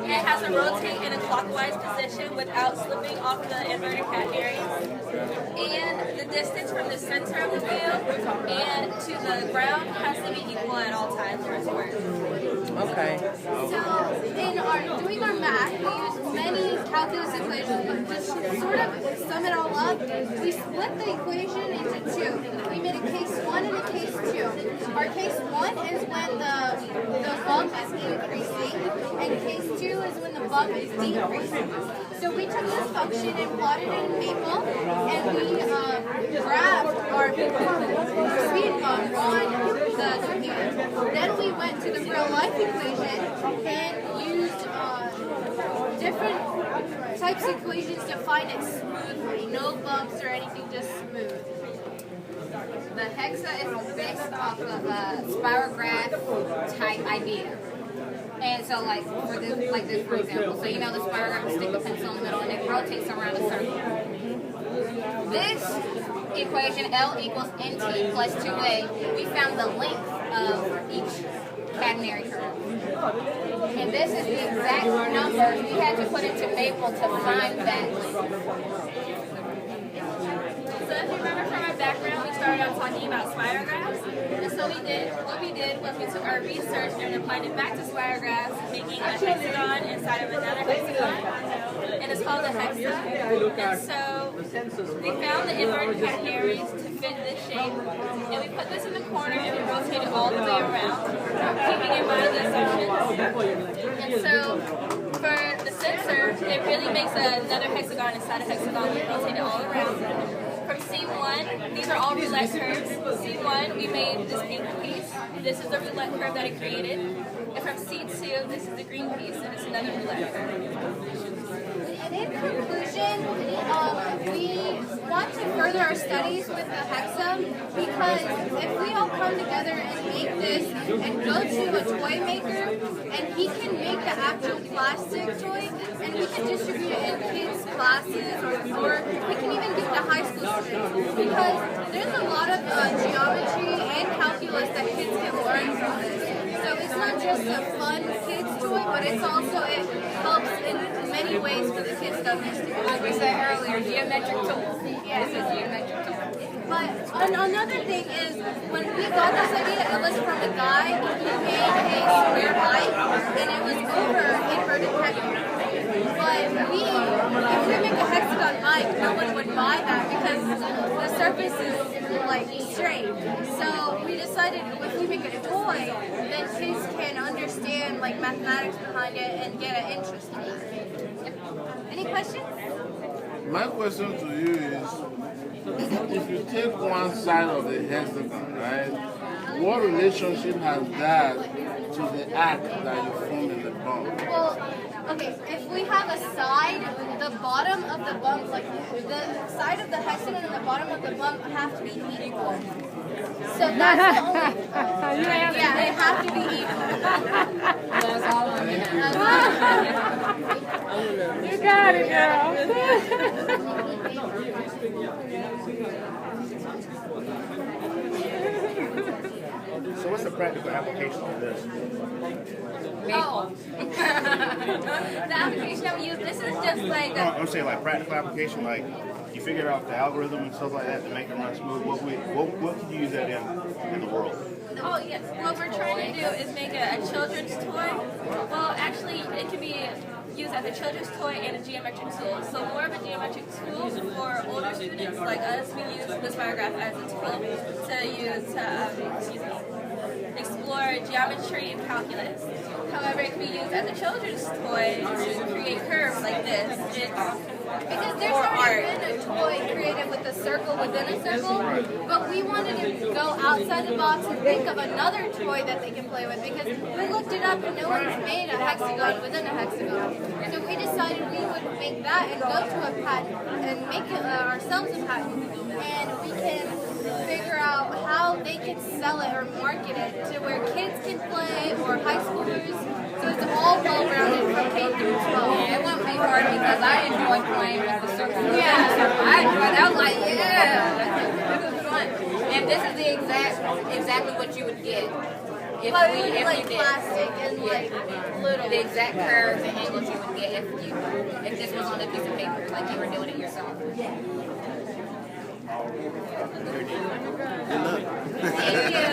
It has to rotate in a clockwise position without slipping off the inverted catenaries. And the distance from the center of the wheel and to the ground has to be equal at all times for it to work. Okay. So, in doing our math, we used many calculus equations, but just sort of sum it all up, we split the equation into two. We made a case 1 and a case 2. Our case 1 is when the bump is increasing, and case 2 is when the bump is decreasing. So we took this function and plotted it in Maple, and we graphed our speed bump on the computer. Then we went to the real life equation and used different types of equations to find it smoothly. No bumps or anything, just smooth. The hexa is based off of a spirograph type idea. And so like for this, for example, so you know the spirograph will stick a pencil in the middle and it rotates around a circle. This equation, L equals nt plus 2a, we found the length of each catenary curve. And this is the exact number we had to put into Maple to find that length. So if you remember from our background, we started out talking about spirographs. And so what we did was we took our research and applied it back to spirographs, making a hexagon inside of another hexagon. And it's called a hexa. And so we found the inverted catenaries to fit this shape. And we put this in the corner and we rotate it all the way around, keeping in mind the assumptions. And so for the sensor, it really makes another hexagon inside a hexagon. We rotate it all around. From C1, these are all roulette curves. C1, we made this pink piece. This is the roulette curve that it created. And from C2, this is the green piece, and it's another roulette curve. And in conclusion, we want to further our studies with the hexa because if we all come together and make this and go to a toy maker and he can make the actual plastic toy and we can distribute it in kids' classes or we can even give it to high school students because there's a lot of geometry and calculus that kids can learn from this. So it's not just a fun kids toy, but it's also, it helps in many ways for the kids to understand. Like we said earlier, geometric tools. Yes, it's geometric tools. But another thing is, when we got this idea, it was from a guy who made a square pipe, and it was over inverted category. But if we make a hexagon pipe, no one would buy that because the surface is like straight. So we decided if we make it a toy, then kids can understand like mathematics behind it and get an interest in it. Any questions? My question to you is, if you take one side of the hexagon, right, what relationship has that to the arc that you form in the bump? Well, okay, if we have a side, the bottom of the bump, like the side of the hexagon and the bottom of the bump have to be equal. So that's the only, yeah, they have to be equal. That's all I'm gonna You got it, girl. So what's the practical application of this? Oh. The application that we use, this is just like No, I'm saying like practical application, like you figured out the algorithm and stuff like that to make it run smooth. What can you use that in the world? oh yes, what we're trying to do is make a children's toy. Well, actually, it can be used as a children's toy and a geometric tool. So more of a geometric tool for older students like us. We use the spirograph as a tool to use to explore geometry and calculus. However, it can be used as a children's toy to create curves like this. Because there's already been a toy created with a circle within a circle, but we wanted to go outside the box and think of another toy that they can play with because we looked it up and no one's made a hexagon within a hexagon. So we decided we would make that and go to a patent and make it, ourselves a patent. And we can figure out how they can sell it or market it to where kids can play or high schoolers. So it's all well-rounded from K through 12. Yeah, it won't be hard because I enjoy playing with the circle. Yeah, I enjoyed it. I was like, yeah, this is fun. And this is the exactly what you would get If But we, it would be if like you did. plastic and like little. The exact curves and angles you would get if this was on a piece of paper, like you were doing it yourself. Good luck. Thank you.